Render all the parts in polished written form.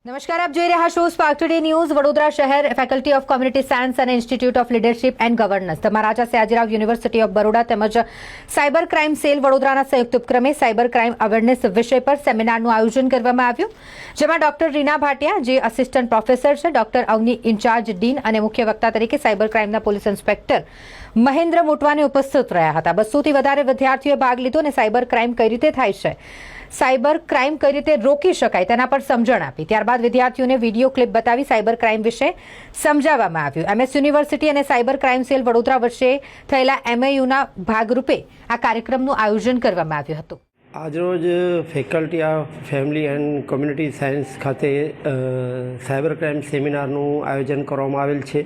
નમસ્કાર, આપ જોઈ રહ્યા છો સ્પાર્ક ટુડે ન્યૂઝ. વડોદરા શહેર ફેકલ્ટી ઓફ કોમ્યુનિટી સાયન્સ અને institute of leadership and governance, Maharaja Sayajirao university of Baroda તેમજ સાયબર ક્રાઇમ સેલ વડોદરાના સંયુક્ત ઉપક્રમે સાયબર ક્રાઇમ અવેરનેસ વિષય પર સેમિનારનું આયોજન કરવામાં આવ્યું, જેમાં ડોક્ટર રીના ભાટિયા, જે આસિસ્ટન્ટ પ્રોફેસર છે, ડોક્ટર અવની ઇન્ચાર્જ ડીન અને મુખ્ય વક્તા તરીકે સાયબર ક્રાઇમના પોલીસ ઇન્સ્પેક્ટર મહેન્દ્ર મોટવાને ઉપસ્થિત રહ્યા હતા. 200થી વધારે વિદ્યાર્થીઓએ ભાગ લીધો અને સાયબર ક્રાઇમ કઈ રીતે થાય છે, સાયબર ક્રાઇમ કઈ રીતે રોકી શકાય તેના પર સમજણ આપી. ત્યારબાદ વિદ્યાર્થીઓને વિડીયો ક્લિપ બતાવી સાયબર ક્રાઇમ વિશે સમજાવવામાં આવ્યું. MS યુનિવર્સિટી અને સાયબર ક્રાઇમ સેલ વડોદરા વચ્ચે થયેલા MAUના ભાગરૂપે આ કાર્યક્રમનું આયોજન કરવામાં આવ્યું હતું. આજરોજ faculty of family and community science ખાતે સાયબર ક્રાઇમ સેમિનારનું આયોજન કરવામાં આવેલ છે.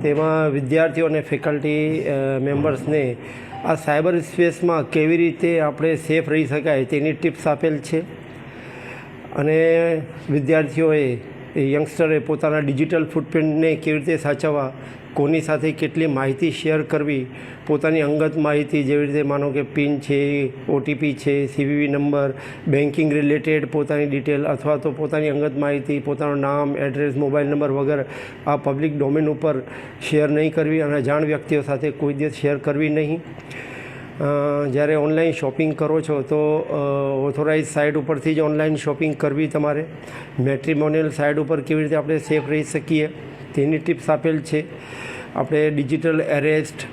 તેમાં વિદ્યાર્થીઓ અને ફેકલ્ટી મેમ્બર્સને આ સાયબર સ્પેસમાં કેવી રીતે આપણે સેફ રહી શકાય તેની ટિપ્સ આપેલ છે અને વિદ્યાર્થીઓએ યંગસ્ટરે પોતાના ડિજિટલ ફૂટપ્રિન્ટને કેવી રીતે સાચવવા, કોની સાથે કેટલી માહિતી શેર કરવી, પોતાની અંગત માહિતી જેવી રીતે માનો કે પિન છે, OTP છે, CVV નંબર, બેન્કિંગ રિલેટેડ પોતાની ડિટેલ અથવા તો પોતાની અંગત માહિતી, પોતાનું નામ, એડ્રેસ, મોબાઈલ નંબર વગેરે આ પબ્લિક ડોમેન ઉપર શેર નહીં કરવી અને અજાણ વ્યક્તિઓ સાથે કોઈ દિવસ શેર કરવી નહીં. જ્યારે ઓનલાઈન શોપિંગ કરો છો તો ઓથોરાઇઝ સાઇટ ઉપરથી જ ઓનલાઈન શોપિંગ કરવી. તમારે મેટ્રિમોનિયલ સાઇટ ઉપર કેવી રીતે આપણે સેફ રહી શકીએ તેની ટિપ્સ આપેલ છે. આપણે ડિજિટલ એરેસ્ટ,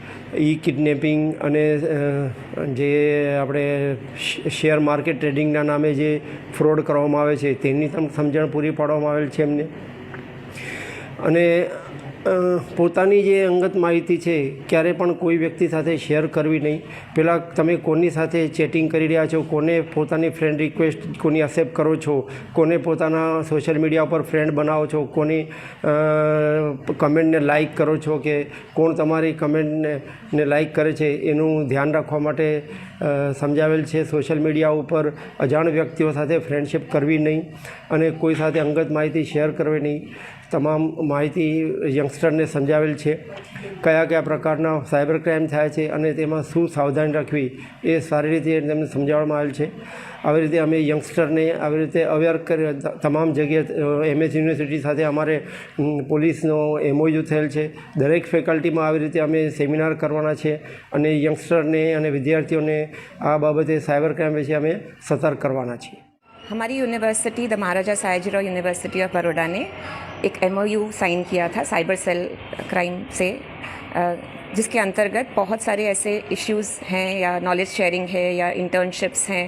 કિડનેપિંગ અને જે આપણે શેર માર્કેટ ટ્રેડિંગના નામે જે ફ્રોડ કરવામાં આવે છે તેની સમજણ પૂરી પાડવામાં આવેલ છે એમને. અને પોતાની જે અંગત માહિતી છે ક્યારે પણ કોઈ વ્યક્તિ સાથે શેર કરવી નહીં. પહેલાં તમે કોની સાથે ચેટિંગ કરી રહ્યા છો, કોને પોતાની ફ્રેન્ડ રિક્વેસ્ટ કોની એક્સેપ્ટ કરો છો, કોને પોતાના સોશિયલ મીડિયા ઉપર ફ્રેન્ડ બનાવો છો, કોની કમેન્ટને લાઇક કરો છો કે કોણ તમારી કમેન્ટને લાઇક કરે છે એનું ધ્યાન રાખવા માટે સમજાવેલ છે. સોશિયલ મીડિયા ઉપર અજાણ વ્યક્તિઓ સાથે ફ્રેન્ડશિપ કરવી નહીં અને કોઈ સાથે અંગત માહિતી શેર કરવી નહીં. તમામ માહિતી યંગસ્ટરને સમજાવેલ છે. કયા કયા પ્રકારના સાયબર ક્રાઇમ થાય છે અને તેમાં શું સાવધાની રાખવી એ સારી રીતે તેમને સમજાવવામાં આવેલ છે. આવી રીતે અમે યંગસ્ટરને આવી રીતે અવેર કરી તમામ જગ્યાએ MS યુનિવર્સિટી સાથે અમારે પોલીસનો MOU થયેલ છે. દરેક ફેકલ્ટીમાં આવી રીતે અમે સેમિનાર કરવાના છે અને યંગસ્ટરને અને વિદ્યાર્થીઓને આ બાબતે સાયબર क्राइम વિશે અમે સતર્ક કરવાના છીએ. हमारी university the Maharaja Sayajirao university of Baroda ने एक MOU साइन किया था साइबर सेल क्राइम से, जिसके अंतर्गत बहुत सारे ऐसे इश्यूज़ हैं या नॉलेज शेयरिंग है या इंटर्नशिप्स हैं,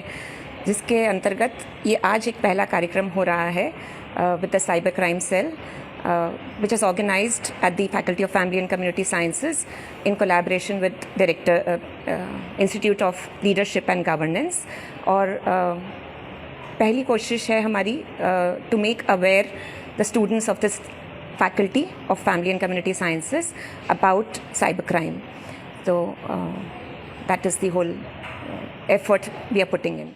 जिसके अंतर्गत ये आज एक पहला कार्यक्रम हो रहा है with the cyber crime cell which is organized at the Faculty of Family and Community Sciences in collaboration with Institute of Leadership and Governance. और पहली कोशिश है हमारी to make aware the students of this faculty of family and community sciences about cyber crime. So that is the whole effort we are putting in.